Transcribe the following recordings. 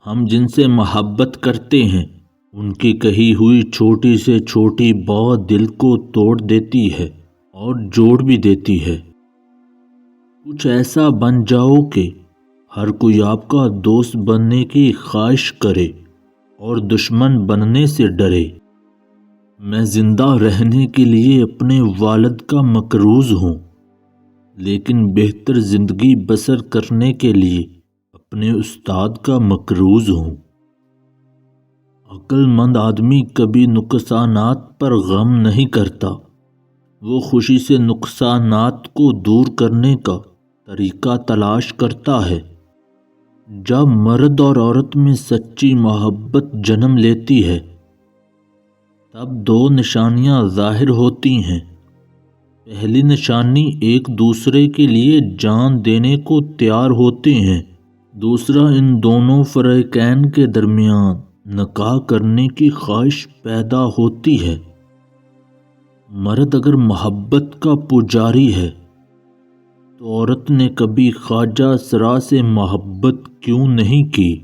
ہم جن سے محبت کرتے ہیں ان کی کہی ہوئی چھوٹی سے چھوٹی بات دل کو توڑ دیتی ہے اور جوڑ بھی دیتی ہے۔ کچھ ایسا بن جاؤ کہ ہر کوئی آپ کا دوست بننے کی خواہش کرے اور دشمن بننے سے ڈرے۔ میں زندہ رہنے کے لیے اپنے والد کا مقروض ہوں، لیکن بہتر زندگی بسر کرنے کے لیے اپنے استاد کا مقروض ہوں۔ عقل مند آدمی کبھی نقصانات پر غم نہیں کرتا، وہ خوشی سے نقصانات کو دور کرنے کا طریقہ تلاش کرتا ہے۔ جب مرد اور عورت میں سچی محبت جنم لیتی ہے تب دو نشانیاں ظاہر ہوتی ہیں۔ پہلی نشانی ایک دوسرے کے لیے جان دینے کو تیار ہوتے ہیں، دوسرا ان دونوں فریقین کے درمیان نکاح کرنے کی خواہش پیدا ہوتی ہے۔ مرد اگر محبت کا پجاری ہے تو عورت نے کبھی خواجہ سرا سے محبت کیوں نہیں کی؟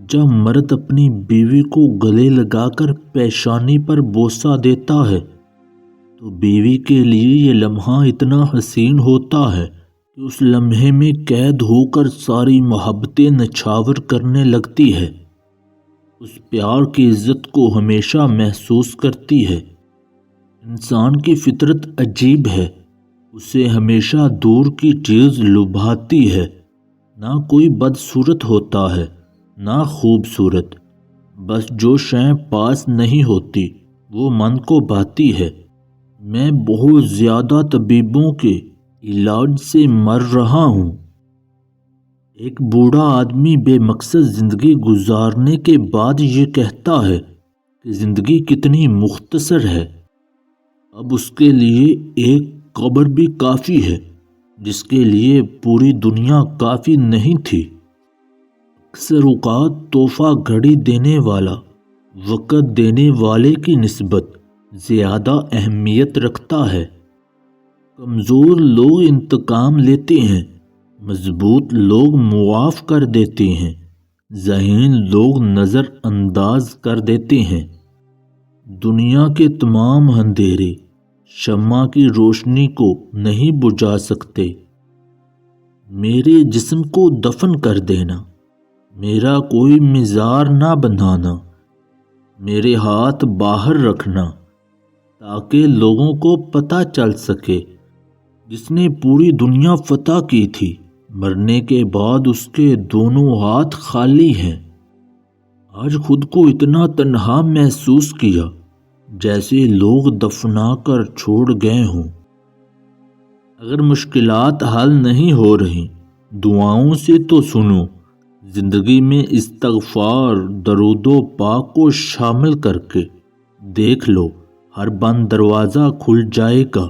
جب مرد اپنی بیوی کو گلے لگا کر پیشانی پر بوسہ دیتا ہے تو بیوی کے لیے یہ لمحہ اتنا حسین ہوتا ہے کہ اس لمحے میں قید ہو کر ساری محبتیں نچھاور کرنے لگتی ہے، اس پیار کی عزت کو ہمیشہ محسوس کرتی ہے۔ انسان کی فطرت عجیب ہے، اسے ہمیشہ دور کی چیز لبھاتی ہے۔ نہ کوئی بدصورت ہوتا ہے نہ خوبصورت، بس جو شے پاس نہیں ہوتی وہ من کو بھاتی ہے۔ میں بہت زیادہ طبیبوں کے علاج سے مر رہا ہوں۔ ایک بوڑھا آدمی بے مقصد زندگی گزارنے کے بعد یہ کہتا ہے کہ زندگی کتنی مختصر ہے۔ اب اس کے لیے ایک قبر بھی کافی ہے جس کے لیے پوری دنیا کافی نہیں تھی۔ اکثر اوقات تحفہ گھڑی دینے والا وقت دینے والے کی نسبت زیادہ اہمیت رکھتا ہے۔ کمزور لوگ انتقام لیتے ہیں، مضبوط لوگ معاف کر دیتے ہیں، ذہین لوگ نظر انداز کر دیتے ہیں۔ دنیا کے تمام اندھیرے شمع کی روشنی کو نہیں بجھا سکتے۔ میرے جسم کو دفن کر دینا، میرا کوئی مزار نہ بنانا، میرے ہاتھ باہر رکھنا تاکہ لوگوں کو پتہ چل سکے جس نے پوری دنیا فتح کی تھی مرنے کے بعد اس کے دونوں ہاتھ خالی ہیں۔ آج خود کو اتنا تنہا محسوس کیا جیسے لوگ دفنا کر چھوڑ گئے ہوں۔ اگر مشکلات حل نہیں ہو رہی دعاؤں سے تو سنو، زندگی میں استغفار، درود و پاک کو شامل کر کے دیکھ لو، ہر بند دروازہ کھل جائے گا۔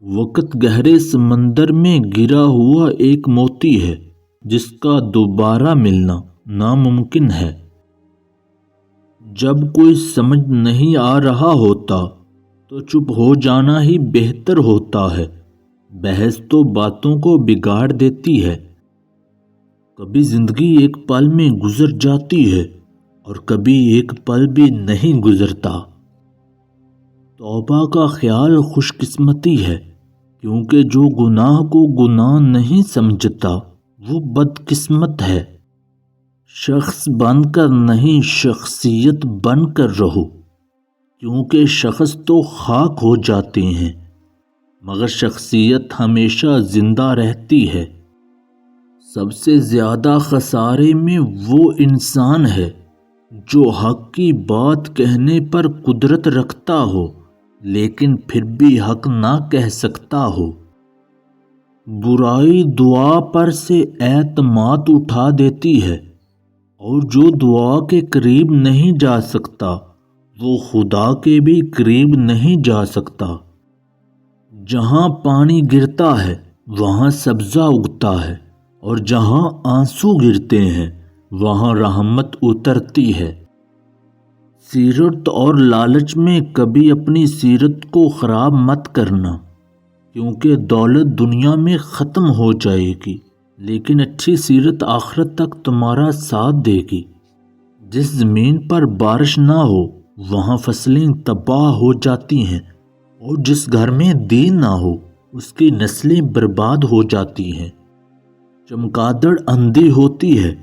وقت گہرے سمندر میں گرا ہوا ایک موتی ہے جس کا دوبارہ ملنا ناممکن ہے۔ جب کوئی سمجھ نہیں آ رہا ہوتا تو چپ ہو جانا ہی بہتر ہوتا ہے۔ بحث تو باتوں کو بگاڑ دیتی ہے۔ کبھی زندگی ایک پل میں گزر جاتی ہے اور کبھی ایک پل بھی نہیں گزرتا۔ توبہ کا خیال خوش قسمتی ہے، کیونکہ جو گناہ کو گناہ نہیں سمجھتا وہ بدقسمت ہے۔ شخص بن کر نہیں، شخصیت بن کر رہو، کیونکہ شخص تو خاک ہو جاتے ہیں مگر شخصیت ہمیشہ زندہ رہتی ہے۔ سب سے زیادہ خسارے میں وہ انسان ہے جو حق کی بات کہنے پر قدرت رکھتا ہو لیکن پھر بھی حق نہ کہہ سکتا ہو۔ برائی دعا پر سے اعتماد اٹھا دیتی ہے اور جو دعا کے قریب نہیں جا سکتا وہ خدا کے بھی قریب نہیں جا سکتا۔ جہاں پانی گرتا ہے وہاں سبزہ اگتا ہے اور جہاں آنسو گرتے ہیں وہاں رحمت اترتی ہے۔ سیرت اور لالچ میں کبھی اپنی سیرت کو خراب مت کرنا، کیونکہ دولت دنیا میں ختم ہو جائے گی لیکن اچھی سیرت آخرت تک تمہارا ساتھ دے گی۔ جس زمین پر بارش نہ ہو وہاں فصلیں تباہ ہو جاتی ہیں، اور جس گھر میں دین نہ ہو اس کی نسلیں برباد ہو جاتی ہیں۔ چمگادڑ اندھی ہوتی ہے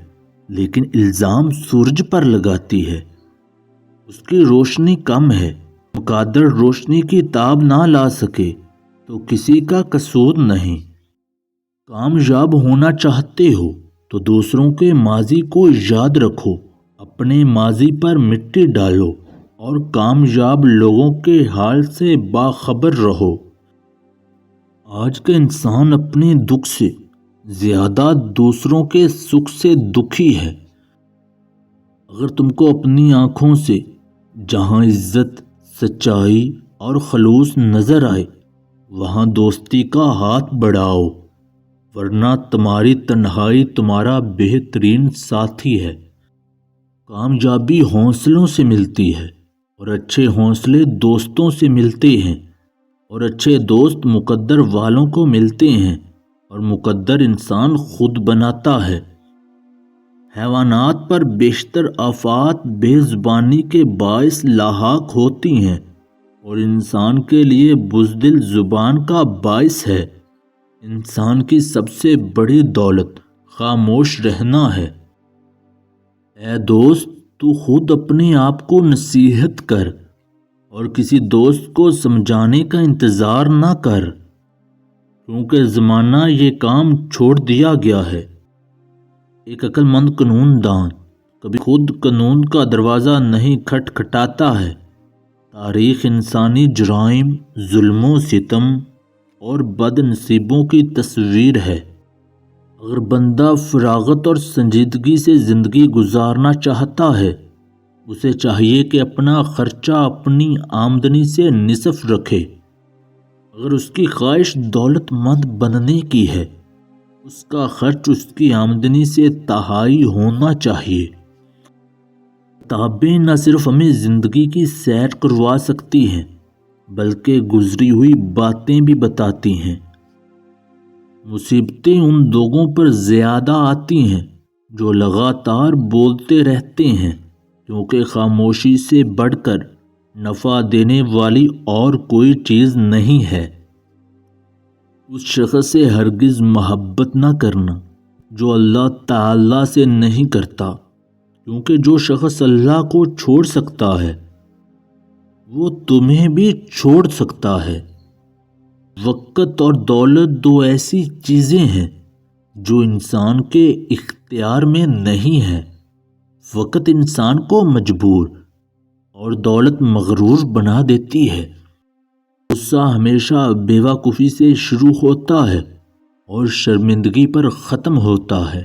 لیکن الزام سورج پر لگاتی ہے، اس کی روشنی کم ہے۔ چمگادڑ روشنی کی تاب نہ لا سکے تو کسی کا قصور نہیں۔ کامیاب ہونا چاہتے ہو تو دوسروں کے ماضی کو یاد رکھو، اپنے ماضی پر مٹی ڈالو اور کامیاب لوگوں کے حال سے باخبر رہو۔ آج کا انسان اپنے دکھ سے زیادہ دوسروں کے سکھ سے دکھی ہے۔ اگر تم کو اپنی آنکھوں سے جہاں عزت، سچائی اور خلوص نظر آئے وہاں دوستی کا ہاتھ بڑھاؤ، ورنہ تمہاری تنہائی تمہارا بہترین ساتھی ہے۔ کامیابی حوصلوں سے ملتی ہے اور اچھے حوصلے دوستوں سے ملتے ہیں، اور اچھے دوست مقدر والوں کو ملتے ہیں، اور مقدر انسان خود بناتا ہے۔ حیوانات پر بیشتر آفات بے زبانی کے باعث لاحق ہوتی ہیں، اور انسان کے لیے بزدل زبان کا باعث ہے۔ انسان کی سب سے بڑی دولت خاموش رہنا ہے۔ اے دوست، تو خود اپنے آپ کو نصیحت کر اور کسی دوست کو سمجھانے کا انتظار نہ کر، کیونکہ زمانہ یہ کام چھوڑ دیا گیا ہے۔ ایک عقل مند قانون دان کبھی خود قانون کا دروازہ نہیں کھٹکھٹاتا ہے۔ تاریخ انسانی جرائم، ظلم و ستم اور بد نصیبوں کی تصویر ہے۔ اگر بندہ فراغت اور سنجیدگی سے زندگی گزارنا چاہتا ہے، اسے چاہیے کہ اپنا خرچہ اپنی آمدنی سے نصف رکھے۔ اگر اس کی خواہش دولت مند بننے کی ہے، اس کا خرچ اس کی آمدنی سے تہائی ہونا چاہیے۔ کتابیں نہ صرف ہمیں زندگی کی سیر کروا سکتی ہیں بلکہ گزری ہوئی باتیں بھی بتاتی ہیں۔ مصیبتیں ان لوگوں پر زیادہ آتی ہیں جو لگاتار بولتے رہتے ہیں، کیونکہ خاموشی سے بڑھ کر نفع دینے والی اور کوئی چیز نہیں ہے۔ اس شخص سے ہرگز محبت نہ کرنا جو اللہ تعالیٰ سے نہیں کرتا، کیونکہ جو شخص اللہ کو چھوڑ سکتا ہے وہ تمہیں بھی چھوڑ سکتا ہے۔ وقت اور دولت دو ایسی چیزیں ہیں جو انسان کے اختیار میں نہیں ہیں۔ وقت انسان کو مجبور اور دولت مغرور بنا دیتی ہے۔ غصہ ہمیشہ بیوقوفی سے شروع ہوتا ہے اور شرمندگی پر ختم ہوتا ہے۔